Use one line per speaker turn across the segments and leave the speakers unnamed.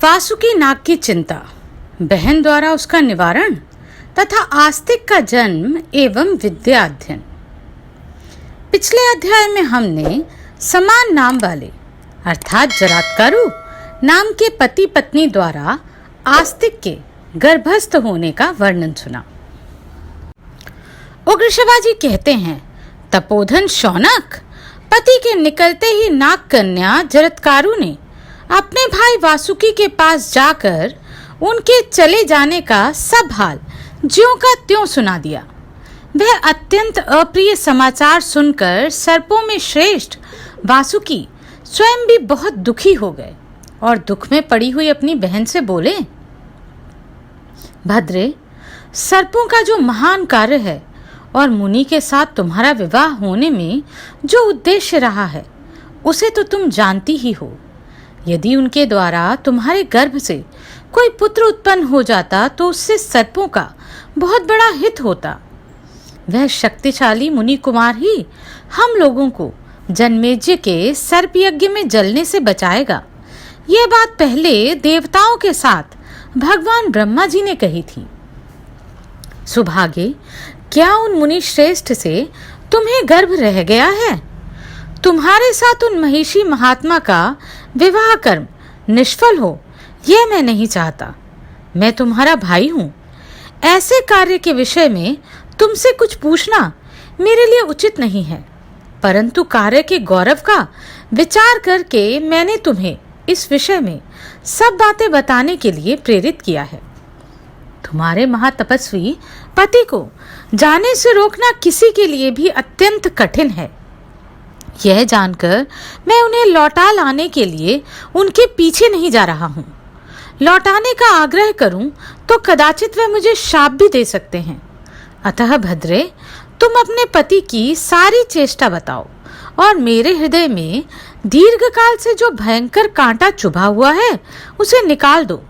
वासुकी नाग की चिंता, बहन द्वारा उसका निवारण तथा आस्तिक का जन्म एवं विद्या अध्ययन। पिछले अध्याय में हमने समान नाम वाले अर्थात जरात्कारु नाम के पति पत्नी द्वारा आस्तिक के गर्भस्थ होने का वर्णन सुना। उग्र शिवाजी कहते हैं, तपोधन शौनक पति के निकलते ही नाग कन्या जरत्कारु ने अपने भाई वासुकी के पास जाकर उनके चले जाने का सब हाल ज्यों का त्यों सुना दिया। वह अत्यंत अप्रिय समाचार सुनकर सर्पों में श्रेष्ठ वासुकी स्वयं भी बहुत दुखी हो गए और दुख में पड़ी हुई अपनी बहन से बोले, भद्रे, सर्पों का जो महान कार्य है और मुनि के साथ तुम्हारा विवाह होने में जो उद्देश्य रहा है उसे तो तुम जानती ही हो। यदि उनके द्वारा तुम्हारे गर्भ से कोई पुत्र उत्पन्न हो जाता तो उससे सर्पों का बहुत बड़ा हित होता। वह शक्तिशाली मुनि कुमार ही हम लोगों को जन्मेजय के सर्प यज्ञ में जलने से बचाएगा। यह बात पहले देवताओं के साथ भगवान ब्रह्मा जी ने कही थी। सुभागे, क्या उन मुनि श्रेष्ठ से तुम्हें गर्भ रह गया है? तुम्हारे साथ उन महिषी महात्मा का विवाह कर्म निष्फल हो, यह मैं नहीं चाहता। मैं तुम्हारा भाई हूं। ऐसे कार्य के विषय में तुमसे कुछ पूछना मेरे लिए उचित नहीं है, परंतु कार्य के गौरव का विचार करके मैंने तुम्हें इस विषय में सब बातें बताने के लिए प्रेरित किया है। तुम्हारे महातपस्वी पति को जाने से रोकना किसी के लिए भी अत्यंत कठिन है। यह जानकर मैं उन्हें लौटा लाने के लिए उनके पीछे नहीं जा रहा हूँ। लौटाने का आग्रह करूं तो कदाचित वह मुझे शाप भी दे सकते हैं। अतः भद्रे, तुम अपने पति की सारी चेष्टा बताओ और मेरे हृदय में दीर्घकाल से जो भयंकर कांटा चुभा हुआ है उसे निकाल दो।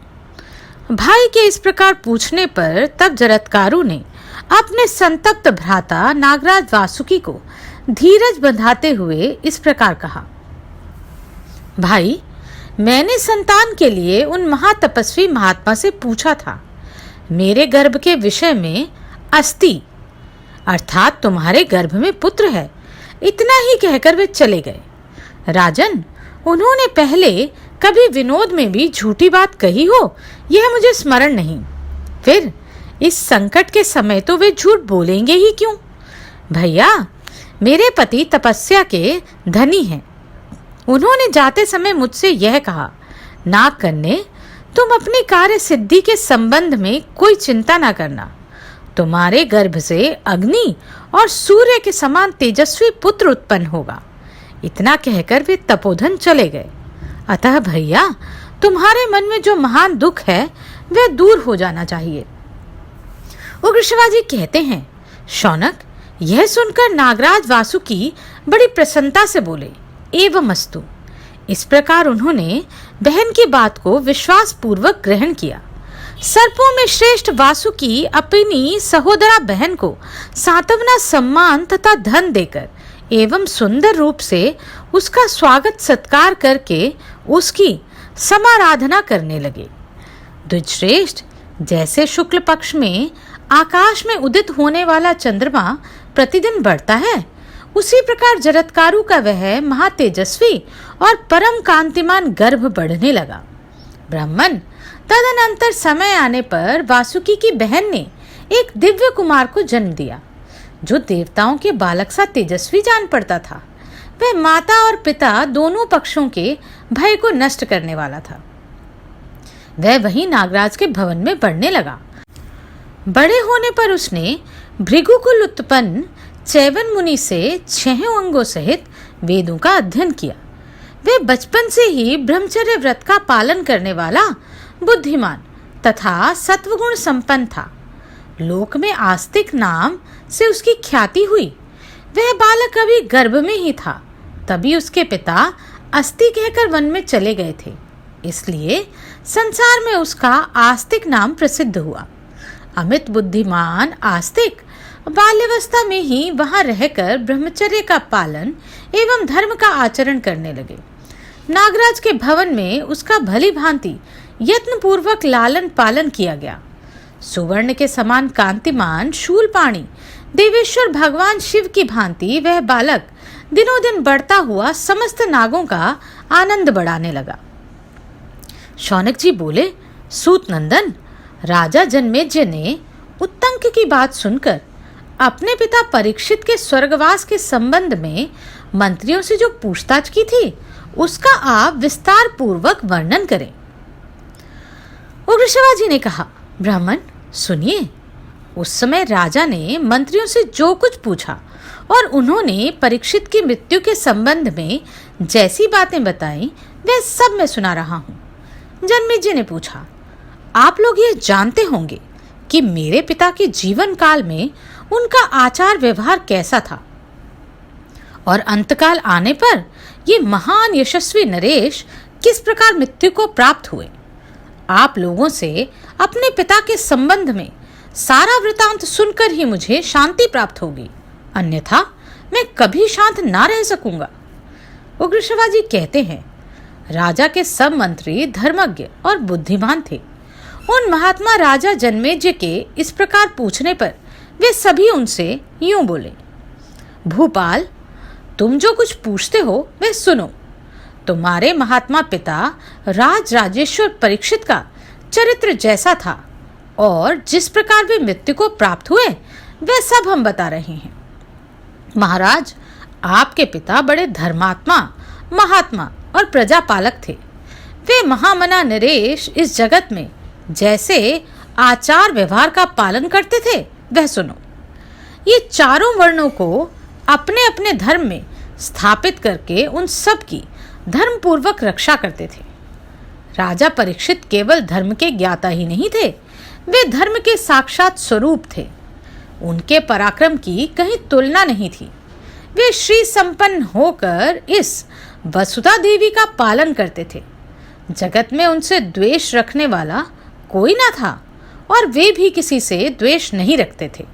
भाई के इस प्रकार पूछने पर तब जरत्कारु ने अपने संतप्त भ्राता नागराज वासुकी को धीरज बंधाते हुए इस प्रकार कहा, भाई, मैंने संतान के लिए उन महातपस्वी महात्मा से पूछा था। मेरे गर्भ के विषय में अस्ति अर्थात तुम्हारे गर्भ में पुत्र है, इतना ही कहकर वे चले गए। राजन, उन्होंने पहले कभी विनोद में भी झूठी बात कही हो यह मुझे स्मरण नहीं। फिर इस संकट के समय तो वे झूठ बोलेंगे ही क्यों? भैया, मेरे पति तपस्या के धनी हैं। उन्होंने जाते समय मुझसे यह कहा, नाग कन्ये, तुम अपनी कार्य सिद्धि के संबंध में कोई चिंता न करना। तुम्हारे गर्भ से अग्नि और सूर्य के समान तेजस्वी पुत्र उत्पन्न होगा। इतना कहकर वे तपोधन चले गए। अतः भैया, तुम्हारे मन में जो महान दुख है वह दूर हो जाना चाहिए। उग्र शिवाजी कहते हैं, शौनक, यह सुनकर नागराज वासुकी बड़ी प्रसन्नता से बोले, एवं अस्तु। इस प्रकार उन्होंने बहन की बात को विश्वास पूर्वक ग्रहण किया। सर्पों में श्रेष्ठ वासुकी अपनी सहोदरा बहन को सांत्वना, सम्मान तथा धन देकर एवं सुंदर रूप से उसका स्वागत सत्कार करके उसकी समाराधना करने लगे। द्विजश्रेष्ठ, जैसे शुक्ल पक्ष में आकाश में उदित होने वाला चंद्रमा प्रतिदिन बढ़ता है, उसी प्रकार जरत्कारु का वह महातेजस्वी और परम कांतिमान गर्भ बढ़ने लगा। ब्राह्मण, तदनंतर समय आने पर वासुकी की बहन ने एक दिव्य कुमार को जन्म दिया, जो देवताओं के बालक सा तेजस्वी जान पड़ता था। वह माता और पिता दोनों पक्षों के भय को नष्ट करने वाला था। वह वहीं नागराज के भवन में बढ़ने लगा। बड़े होने पर उसने भृगुकुल उत्पन्न चैवन मुनि से 6 अंगों सहित वेदों का अध्ययन किया। वे बचपन से ही ब्रह्मचर्य व्रत का पालन करने वाला बुद्धिमान तथा सत्वगुण संपन्न था। लोक में आस्तिक नाम से उसकी ख्याति हुई। वह बालक अभी गर्भ में ही था, तभी उसके पिता अस्ति कहकर वन में चले गए थे, इसलिए संसार में उसका आस्तिक नाम प्रसिद्ध हुआ। अमित बुद्धिमान आस्तिक बाल्यावस्था में ही वहां रहकर ब्रह्मचर्य का पालन एवं धर्म का आचरण करने लगे। नागराज के भवन में उसका भली भांति यत्नपूर्वक लालन पालन किया गया। सुवर्ण के समान कांतिमान शूलपाणी देवेश्वर भगवान शिव की भांति वह बालक दिनों दिन बढ़ता हुआ समस्त नागों का आनंद बढ़ाने लगा। शौनक जी बोले, सूत नंदन, राजा जनमेजय ने उत्तंक की बात सुनकर अपने पिता परीक्षित के स्वर्गवास के संबंध में मंत्रियों से जो पूछताछ की थी उसका आप विस्तार पूर्वक वर्णन करें। उग्र शिवाजी ने कहा, ब्राह्मण सुनिए। उस समय राजा ने मंत्रियों से जो कुछ पूछा और उन्होंने परीक्षित की मृत्यु के संबंध में जैसी बातें बताई वह सब मैं सुना रहा हूं। जनमेजय ने पूछा, आप लोग ये जानते होंगे कि मेरे पिता के जीवन काल में उनका आचार व्यवहार कैसा था और अंतकाल आने पर ये महान यशस्वी नरेश किस प्रकार मृत्यु को प्राप्त हुए। आप लोगों से अपने पिता के संबंध में सारा वृतांत सुनकर ही मुझे शांति प्राप्त होगी, अन्यथा मैं कभी शांत ना रह सकूंगा। उग्र शिवाजी कहते हैं, राजा के सब मंत्री धर्मज्ञ और बुद्धिमान थे। उन महात्मा राजा जनमेजय के इस प्रकार पूछने पर वे सभी उनसे यूं बोले, भूपाल, तुम जो कुछ पूछते हो वह सुनो। तुम्हारे महात्मा पिता राजेश्वर परीक्षित का चरित्र जैसा था और जिस प्रकार वे मृत्यु को प्राप्त हुए वह सब हम बता रहे हैं। महाराज, आपके पिता बड़े धर्मात्मा, महात्मा और प्रजापालक थे। वे महामना नरेश इस जगत में जैसे आचार व्यवहार का पालन करते थे वह सुनो। ये चारों वर्णों को अपने अपने धर्म में स्थापित करके उन सब की धर्म पूर्वक रक्षा करते थे। राजा परीक्षित केवल धर्म के ज्ञाता ही नहीं थे, वे धर्म के साक्षात स्वरूप थे। उनके पराक्रम की कहीं तुलना नहीं थी। वे श्री संपन्न होकर इस वसुधा देवी का पालन करते थे। जगत में उनसे द्वेष रखने वाला कोई ना था और वे भी किसी से द्वेष नहीं रखते थे।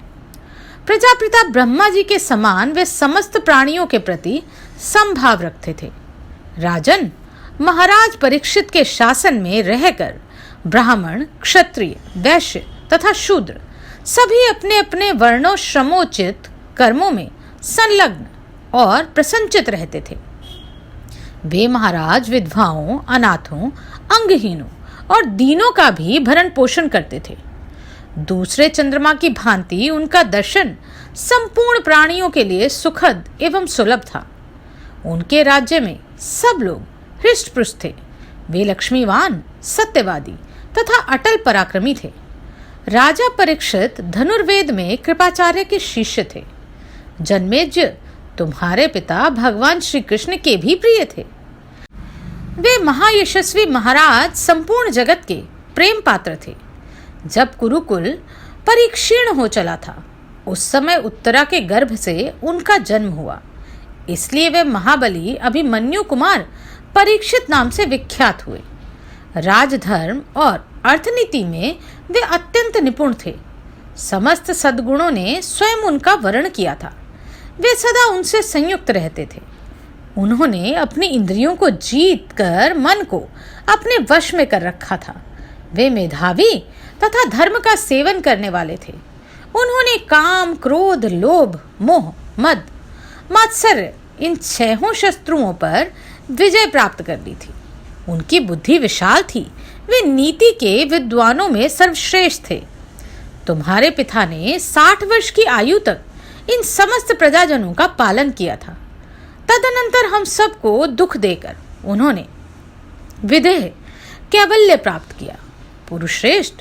प्रजापिता ब्रह्मा जी के समान वे समस्त प्राणियों के प्रति समभाव रखते थे। राजन, महाराज परीक्षित के शासन में रहकर ब्राह्मण, क्षत्रिय, वैश्य तथा शूद्र सभी अपने अपने वर्णोश्रमोचित कर्मों में संलग्न और प्रसन्नचित रहते थे। वे महाराज विधवाओं, अनाथों, अंगहीनों और दीनों का भी भरण पोषण करते थे। दूसरे चंद्रमा की भांति उनका दर्शन संपूर्ण प्राणियों के लिए सुखद एवं सुलभ था। उनके राज्य में सब लोग हृष्ट-पुष्ट थे। वे लक्ष्मीवान, सत्यवादी तथा अटल पराक्रमी थे। राजा परीक्षित धनुर्वेद में कृपाचार्य के शिष्य थे। जनमेजय तुम्हारे पिता भगवान श्री कृष्ण के भी प्रिय थे। वे महायशस्वी महाराज संपूर्ण जगत के प्रेम पात्र थे। जब कुरुकुल परिक्षीण हो चला था उस समय उत्तरा के गर्भ से उनका जन्म हुआ, इसलिए वे महाबली अभिमन्यु कुमार परीक्षित नाम से विख्यात हुए। राजधर्म और अर्थनीति में वे अत्यंत निपुण थे। समस्त सद्गुणों ने स्वयं उनका वर्ण किया था। वे सदा उनसे संयुक्त रहते थे। उन्होंने अपनी इंद्रियों को जीत कर मन को अपने वश में कर रखा था। वे मेधावी तथा धर्म का सेवन करने वाले थे। उन्होंने काम, क्रोध, लोभ, मोह, मद, मात्सर्य इन 6 शत्रुओं पर विजय प्राप्त कर ली थी। उनकी बुद्धि विशाल थी। वे नीति के विद्वानों में सर्वश्रेष्ठ थे। तुम्हारे पिता ने 60 वर्ष की आयु तक इन समस्त प्रजाजनों का पालन किया था। तदनंतर हम सबको दुख देकर उन्होंने विदेह कैवल्य प्राप्त किया। पुरुषश्रेष्ठ,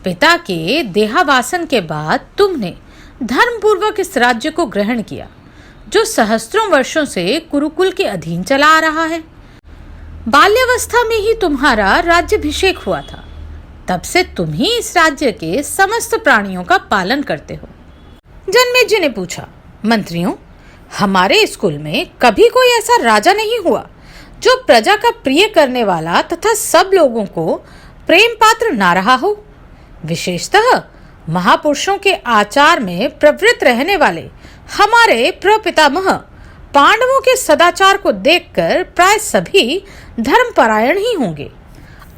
पिता के देहावासन के बाद तुमने धर्मपूर्वक इस राज्य को ग्रहण किया जो सहस्त्रों वर्षों से कुरुकुल के अधीन चला आ रहा है। बाल्यावस्था में ही तुम्हारा राज्याभिषेक हुआ था। तब से तुम ही इस राज्य के समस्त प्राणियों का पालन करते हो। जनमेजय ने पूछा, मंत्रियों, हमारे स्कूल में कभी कोई ऐसा राजा नहीं हुआ जो प्रजा का प्रिय करने वाला तथा सब लोगों को प्रेम पात्र ना रहा हो। विशेषतः महापुरुषों के आचार में प्रवृत्त रहने वाले हमारे प्रपितामह पांडवों के सदाचार को देखकर प्राय सभी धर्मपरायण ही होंगे।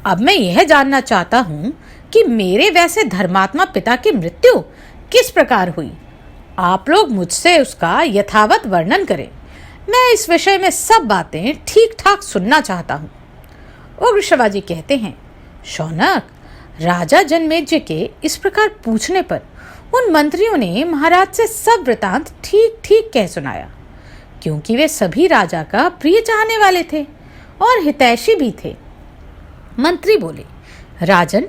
अब मैं यह जानना चाहता हूं कि मेरे वैसे धर्मात्मा पिता की मृत्यु किस प्रकार हुई। आप लोग मुझसे उसका यथावत वर्णन करें। मैं इस विषय में सब बातें ठीक ठाक सुनना चाहता हूँ। उग्र शिवाजी कहते हैं, शौनक, राजा जनमेजय के इस प्रकार पूछने पर उन मंत्रियों ने महाराज से सब वृतांत ठीक ठीक कह सुनाया, क्योंकि वे सभी राजा का प्रिय चाहने वाले थे और हितैषी भी थे। मंत्री बोले, राजन,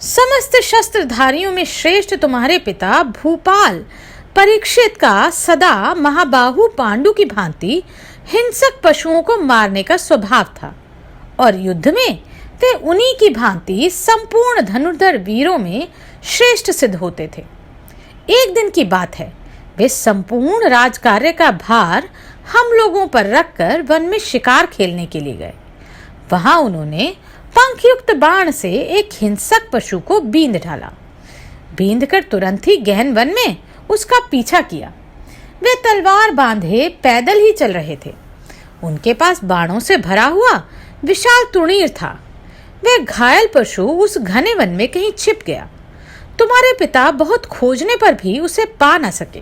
समस्त शस्त्रधारियों में श्रेष्ठ तुम्हारे पिता भूपाल परीक्षित का सदा महाबाहु पांडु की भांति हिंसक पशुओं को मारने का स्वभाव था और युद्ध में वे उन्हीं की भांति संपूर्ण धनुर्धर वीरों में श्रेष्ठ सिद्ध होते थे। एक दिन की बात है, वे संपूर्ण राजकार्य का भार हम लोगों पर रखकर वन में शिकार खेलने के लिए गए। वहां उन्होंने पंखयुक्त बाण से एक हिंसक पशु को बींध डाला। बींध कर तुरंत ही गहन वन में उसका पीछा किया। वे तलवार बांधे पैदल ही चल रहे थे। उनके पास बाणों से भरा हुआ विशाल तुणीर था। वे घायल पशु उस घने वन में कहीं छिप गया। तुम्हारे पिता बहुत खोजने पर भी उसे पा न सके।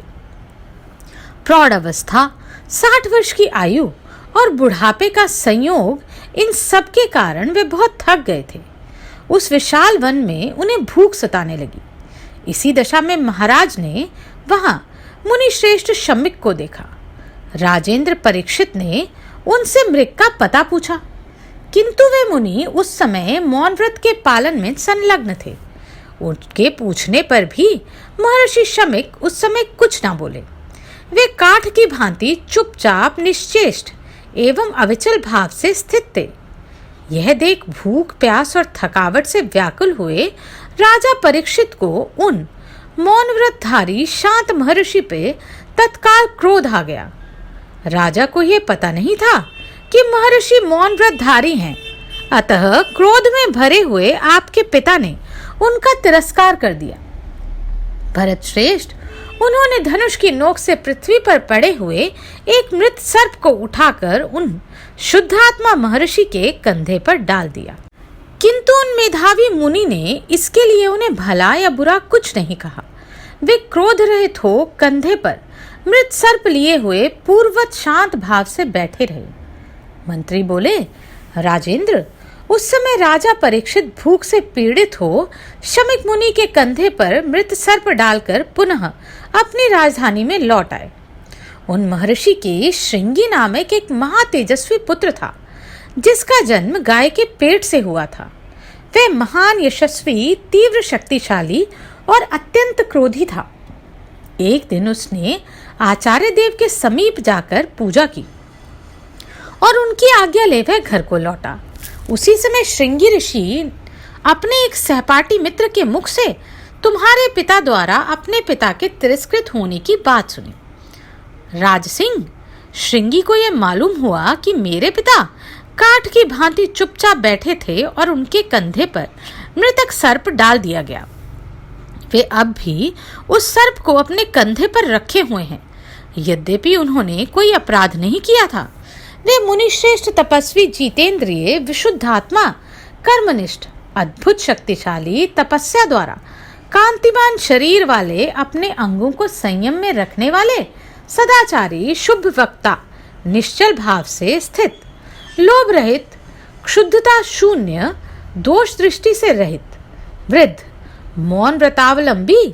प्रौढ़ अवस्था, 60 वर्ष की आयु और बुढ़ापे का संयोग, इन सब के कारण वे बहुत थक गए थे। उस विशाल वन में उन्हें भूख सताने लगी। इसी दशा में महाराज ने वहां मुनि श्रेष्ठ शमिक को देखा। राजेंद्र परीक्षित ने उनसे मृग का पता पूछा, किंतु वे मुनि उस समय मौन व्रत के पालन में संलग्न थे। उनके पूछने पर भी महर्षि शमिक उस समय कुछ ना बोले। वे काठ की भांति चुपचाप निश्चेष्ट एवं अविचल भाव से स्थित थे। यह देख भूख, प्यास और थकावट से व्याकुल हुए राजा परीक्षित को उन मौन व्रतधारी शांत महर्षि पे तत्काल क्रोध आ गया। राजा को यह पता नहीं था कि महर्षि मौन व्रतधारी हैं, अतः क्रोध में भरे हुए आपके पिता ने उनका तिरस्कार कर दिया। भरत श्रेष्ठ, उन्होंने धनुष की नोक से पृथ्वी पर पड़े हुए एक मृत सर्प को उठाकर उन शुद्धात्मा महर्षि के कंधे पर डाल दिया। किंतु उन मेधावी मुनि ने इसके लिए उन्हें भला या बुरा कुछ नहीं कहा। वे क्रोध रहित हो कंधे पर मृत सर्प लिए हुए पूर्ववत शांत भाव से बैठे रहे। मंत्री बोले, राजेंद्र, उस समय राजा परीक्षित भूख से पीड़ित हो शमिक मुनि के कंधे पर मृत सर्प डालकर पुनः अपनी राजधानी में लौट आए। उन महर्षि के श्रृंगी नामक एक महातेजस्वी पुत्र था, जिसका जन्म गाय के पेट से हुआ था। वह महान यशस्वी, तीव्र शक्तिशाली और अत्यंत क्रोधी था। एक दिन उसने आचार्य देव के समीप जाकर पूजा की और उनकी आज्ञा ले वह घर को लौटा। उसी समय श्रृंगी ऋषि अपने एक सहपाठी मित्र के मुख से तुम्हारे पिता द्वारा अपने पिता के तिरस्कृत होने की बात सुनी। राजसिंह, श्रृंगी को यह मालूम हुआ कि मेरे पिता काठ की भांति चुपचाप बैठे थे और उनके कंधे पर मृतक सर्प डाल दिया गया। वे अब भी उस सर्प को अपने कंधे पर रखे हुए हैं। यद्यपि उन्होंने कोई अपराध नहीं किया था। वे मुनिश्रेष्ठ, तपस्वी, जितेंद्रिय, विशुद्धात्मा, कर्मनिष्ठ, अद्भुत शक्तिशाली, तपस्या द्वारा कांतिमान शरीर वाले, अपने अंगों को संयम में रखने वाले, सदाचारी, शुभ वक्ता, निश्चल भाव से स्थित, लोभ रहित, क्षुद्धता शून्य, दोष दृष्टि से रहित, वृद्ध, मौन व्रतावलंबी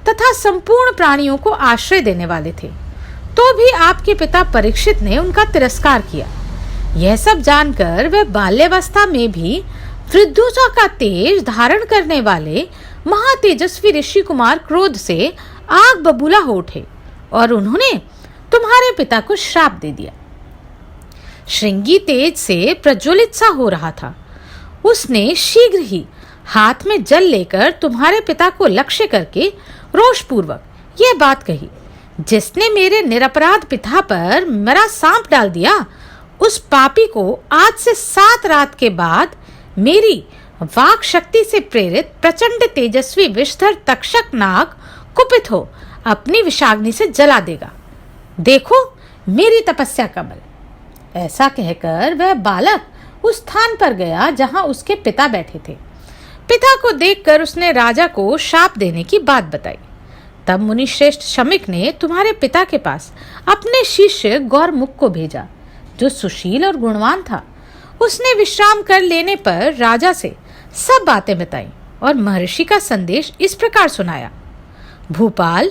तथा संपूर्ण प्राणियों को आश्रय देने वाले थे। तो भी आपके पिता परीक्षित ने उनका तिरस्कार किया। यह सब जानकर वे बाल्यावस्था में भी वृद्धों का तेज धारण करने वाले महातेजस्वी ऋषि कुमार क्रोध से आग बबूला हो उठे और उन्होंने तुम्हारे पिता को श्राप दे दिया। श्रृंगी तेज से प्रज्वलित सा हो रहा था। उसने शीघ्र ही हाथ में जल लेकर तुम्हारे पिता को लक्ष्य करके रोषपूर्वक यह बात कही, जिसने मेरे निरपराध पिता पर मेरा सांप डाल दिया, उस पापी को आज से 7 रात के बाद मेरी वाक शक्ति से प्रेरित प्रचंड तेजस्वी विषधर तक्षक नाग कुपित हो अपनी विषाग्नि से जला देगा। देखो, मेरी तपस्या का बल। ऐसा कहकर वह बालक उस स्थान पर गया जहां उसके पिता बैठे थे। पिता को देखकर उसने राजा को शाप देने की बात बताई। तब मुनिश्रेष्ठ शमिक ने तुम्हारे पिता के पास अपने शिष्य गौरमुख को भेजा, जो सुशील और गुणवान था। उसने विश्राम कर लेने पर राजा से सब बातें बताई और महर्षि का संदेश इस प्रकार सुनाया। भूपाल,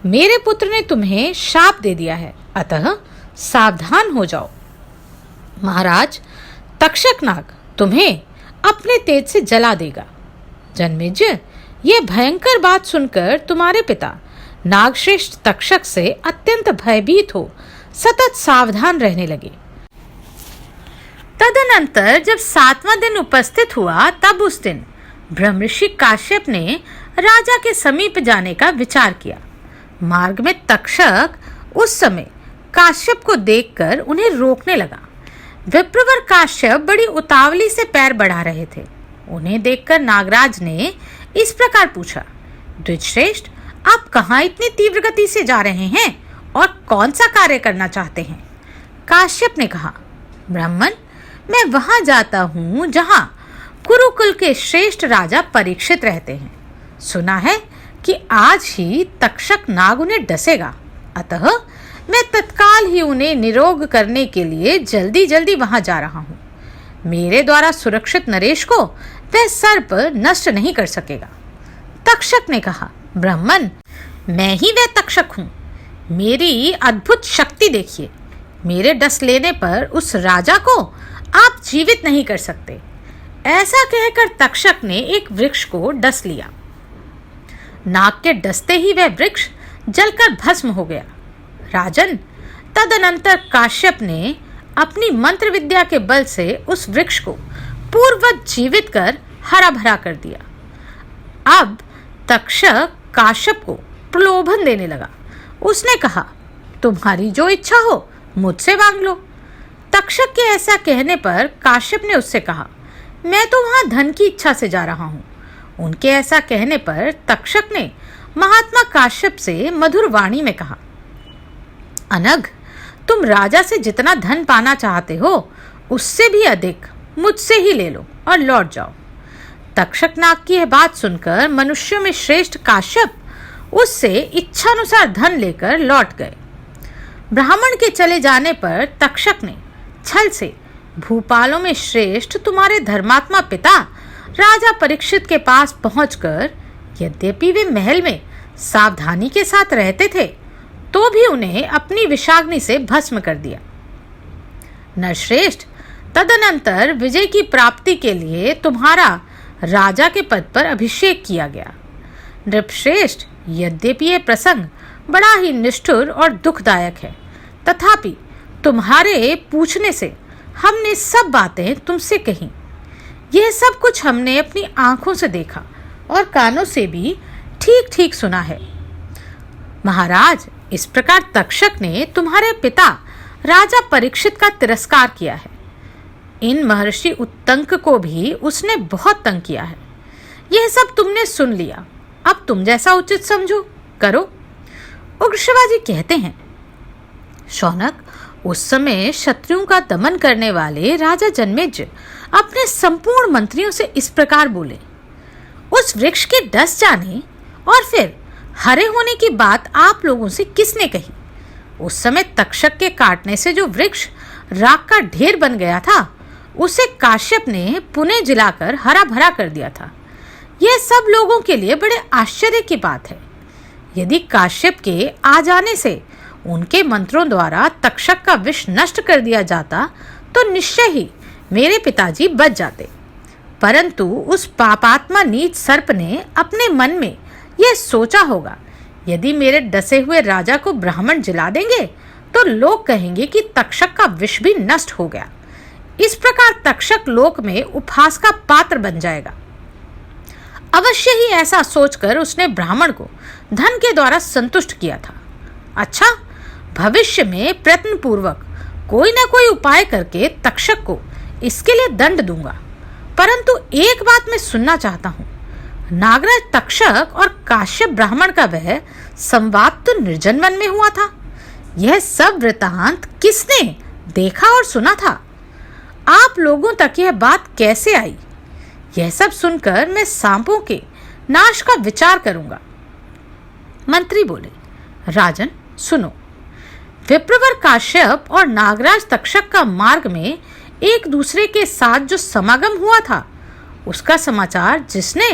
मेरे पुत्र ने तुम्हें शाप दे दिया है, अतः सावधान हो जाओ। महाराज, तक्षक नाग तुम्हें अपने तेज से जला देगा। जन्मेजय, यह भयंकर बात सुनकर तुम्हारे पिता नागश्रेष्ठ तक्षक से अत्यंत भयभीत हो सतत सावधान रहने लगे। तदनंतर जब 7वां दिन उपस्थित हुआ, तब उस दिन ब्रह्मर्षि काश्यप ने राजा के समीप जाने का विचार किया। मार्ग में तक्षक उस समय काश्यप को देखकर उन्हें रोकने लगा। विप्रवर काश्यप बड़ी उतावली से पैर बढ़ा रहे थे। उन्हें देखकर नागराज ने इस प्रकार पूछा, द्विजश्रेष्ठ, आप कहाँ इतनी तीव्र गति से जा रहे हैं और कौन सा कार्य करना चाहते हैं? काश्यप ने कहा, ब्राह्मण, मैं वहां जाता हूं जहां कुरुकुल के श्रेष्ठ राजा परीक्षित रहते हैं। सुना है कि आज ही तक्षक नाग उन्हें डसेगा, अतः मैं तत्काल ही उन्हें निरोग करने के लिए जल्दी जल्दी वहां जा रहा हूं। मेरे द्वारा सुरक्षित नरेश को वह सर्प नष्ट नहीं कर सकेगा। तक्षक ने कहा, ब्राह्मण, मैं ही वह तक्षक हूं। मेरी अद्भुत शक्ति देखिए। मेरे डस लेने पर उस राजा को आप जीवित नहीं कर सकते। ऐसा कहकर तक्षक ने एक वृक्ष को डस लिया। नाग के डसते ही वह वृक्ष जलकर भस्म हो गया। राजन, तदनंतर काश्यप ने अपनी मंत्र विद्या के बल से उस वृक्ष को पूर्ववत जीवित कर हरा भरा कर दिया। अब तक्षक काश्यप को प्रलोभन देने लगा। उसने कहा, तुम्हारी जो इच्छा हो मुझसे मांग लो। तक्षक के ऐसा कहने पर काश्यप ने उससे कहा, मैं तो वहां धन की इच्छा से जा रहा हूं। उनके ऐसा कहने पर तक्षक ने महात्मा काश्यप से मधुर वाणी में कहा, अनघ, तुम राजा से जितना धन पाना चाहते हो उससे भी अधिक मुझसे ही ले लो और लौट जाओ। तक्षक नाग की यह बात सुनकर मनुष्यों में श्रेष्ठ काश्यप उससे इच्छानुसार धन लेकर लौट गए। ब्राह्मण के चले जाने पर तक्षक ने छल से भूपालों में श्रेष्ठ तुम्हारे धर्मात्मा पिता राजा परीक्षित के पास पहुंचकर, यद्यपि वे महल में सावधानी के साथ रहते थे, तो भी उन्हें अपनी विषाग्नि से भस्म कर दिया। नरश्रेष्ठ, तदनंतर विजय की प्राप्ति के लिए तुम्हारा राजा के पद पर अभिषेक किया गया। नृपश्रेष्ठ, यद्यपि यह प्रसंग बड़ा ही निष्ठुर और दुखदायक है, तथापि तुम्हारे पूछने से हमने सब बातें तुमसे कही। यह सब कुछ हमने अपनी आंखों से देखा और कानों से भी ठीक ठीक सुना है। महाराज, इस प्रकार तक्षक ने तुम्हारे पिता राजा परीक्षित का तिरस्कार किया है। इन महर्षि उत्तंक को भी उसने बहुत तंग किया है। यह सब तुमने सुन लिया, अब तुम जैसा उचित समझो करो। उग्रशिवाजी कहते हैं, शौनक, उस समय शत्रुओं का दमन करने वाले राजा जन्मेजय अपने संपूर्ण मंत्रियों से इस प्रकार बोले, उस वृक्ष के डस जाने और फिर हरे होने की बात आप लोगों से किसने कही? उस समय तक्षक के काटने से जो वृक्ष राख का ढेर बन गया था, उसे काश्यप ने पुनः जलाकर हरा भरा कर दिया था। यह सब लोगों के लिए बड़े आश्चर्य की बात है। यदि काश्यप के आ जाने से उनके मंत्रों द्वारा तक्षक का विष नष्ट कर दिया जाता तो निश्चय ही मेरे पिताजी बच जाते, परंतु उस पापात्मा नीच सर्प ने अपने मन में यह सोचा होगा, यदि मेरे डसे हुए राजा को ब्राह्मण जला देंगे तो लोग कहेंगे कि तक्षक का विष भी नष्ट हो गया। इस प्रकार तक्षक लोक में उपहास का पात्र बन जाएगा। अवश्य ही ऐसा सोचकर उसने ब्राह्मण को धन के द्वारा संतुष्ट किया था। अच्छा, भविष्य में प्रयत्न पूर्वक कोई ना कोई उपाय करके तक्षक को इसके लिए दंड दूंगा। परंतु एक बात मैं सुनना चाहता हूं, नागराज तक्षक और काश्यप ब्राह्मण का वह संवाद तो निर्जन वन में हुआ था। यह सब वृतांत किसने देखा और सुना था? आप लोगों तक यह बात कैसे आई? यह सब सुनकर मैं सांपों के नाश का विचार करूंगा। मंत्री बोले, राजन सुनो, विप्रवर काश्यप और नागराज तक्षक का मार्ग में एक दूसरे के साथ जो समागम हुआ था, उसका समाचार जिसने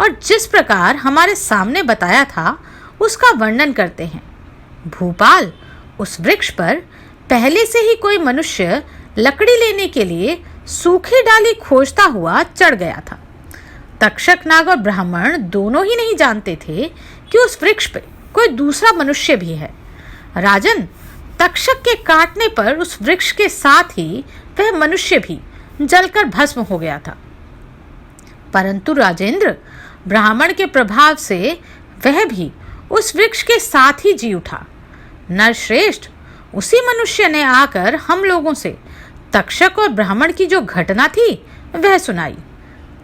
और जिस प्रकार हमारे सामने बताया था, उसका वर्णन करते हैं। भूपाल, उस वृक्ष पर पहले से ही कोई मनुष्य लकड़ी लेने के लिए सूखी डाली खोजता हुआ चढ़ गया था। तक्षक नाग और ब्राह्मण दोनों ही नहीं जानते थे कि उस वृक्ष पे कोई दूसरा मनुष्य भी है। राजन, तक्षक के काटने पर उस वृक्ष के साथ ही वह मनुष्य भी जलकर भस्म हो गया था। परंतु राजेंद्र, ब्राह्मण के प्रभाव से वह भी उस वृक्ष के साथ ही जी उठा। नरश्रेष्ठ, उसी मनुष्य ने आकर हम लोगों से तक्षक और ब्राह्मण की जो घटना थी वह सुनाई।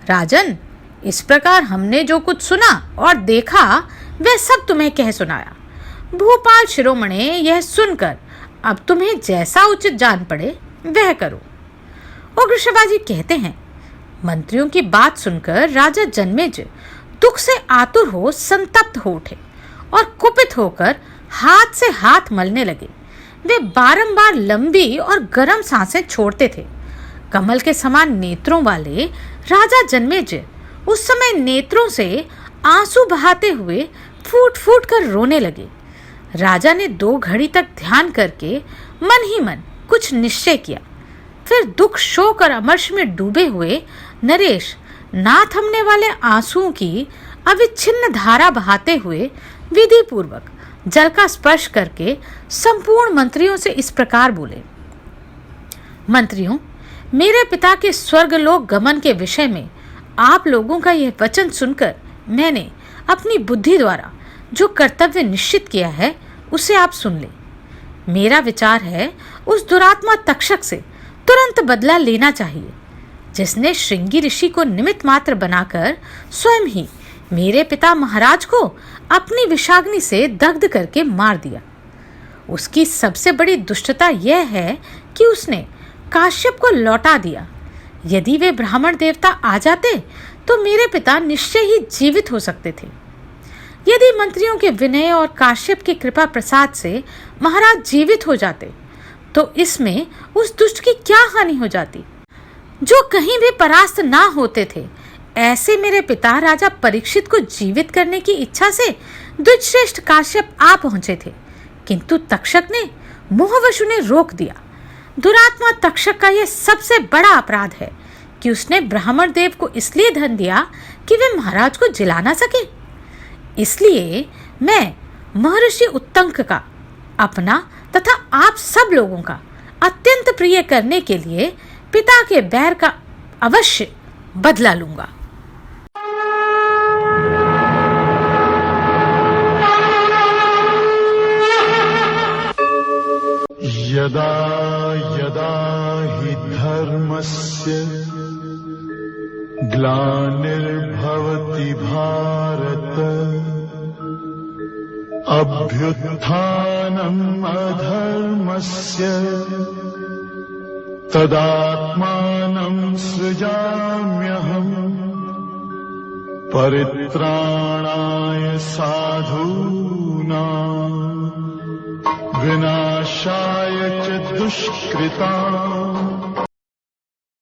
राजन, इस प्रकार हमने जो कुछ सुना और देखा वह सब तुम्हें कह सुनाया। भूपाल शिरोमणे, यह सुनकर अब तुम्हें जैसा उचित जान पड़े वह करो। उग्र शिवाजी कहते हैं, मंत्रियों की बात सुनकर राजा जन्मेजय दुख से आतुर हो संतप्त हो उठे और कुपित होकर हाथ से हाथ मलने लगे। वे बारंबार लंबी और गर्म सांसें छोड़ते थे। कमल के समान नेत्रों वाले राजा जन्मेजय उस समय नेत्रों से आंसू बहाते हुए फूट फूट कर रोने लगे। राजा ने 2 घड़ी तक ध्यान करके मन ही मन कुछ निश्चय किया। फिर दुख, शोक और अमर्ष में डूबे हुए नरेश ना थमने वाले आंसुओं की अविच्छिन्न धारा बहाते हुए विधि पूर्वक जल का स्पर्श करके संपूर्ण मंत्रियों से इस प्रकार बोले, मंत्रियों, मेरे पिता के स्वर्गलोक गमन के विषय में आप लोगों का यह वचन सुनकर मैंने अपनी बुद्धि द्वारा जो कर्तव्य निश्चित किया है उसे आप सुन लें। मेरा विचार है उस दुरात्मा तक्षक से तुरंत बदला लेना चाहिए, जिसने श्रृंगी ऋषि को निमित्त मात्र बनाकर स्वयं ही मेरे पिता महाराज को अपनी विषाग्नि से दग्ध करके मार दिया। उसकी सबसे बड़ी दुष्टता यह है कि उसने काश्यप को लौटा दिया। यदि वे ब्राह्मण देवता आ जाते तो मेरे पिता निश्चय ही जीवित हो सकते थे। यदि मंत्रियों के विनय और काश्यप की कृपा प्रसाद से महाराज जीवित हो जाते तो इसमें उस दुष्ट की क्या हानि हो जाती? जो कहीं भी परास्त ना होते थे, ऐसे मेरे पिता राजा परीक्षित को जीवित करने की इच्छा से द्विजश्रेष्ठ काश्यप आ पहुंचे थे, किंतु तक्षक ने मोहवश उन्हें रोक दिया। दुरात्मा तक्षक का यह सबसे बड़ा अपराध है कि उसने ब्राह्मण देव को इसलिए धन दिया कि वे महाराज को जिला ना सके। इसलिए मैं महर्षि उत्तंक का, अपना तथा आप सब लोगों का अत्यंत प्रिय करने के लिए पिता के बैर का अवश्य बदला लूंगा।
यदा यदा हि धर्मस्य ग्लानिर्भवति भारत अभ्युत्थानम् अधर्मस्य तदात्मानं सृजाम्यहम् परित्राणाय साधूनां विनाशाय च दुष्कृताम्।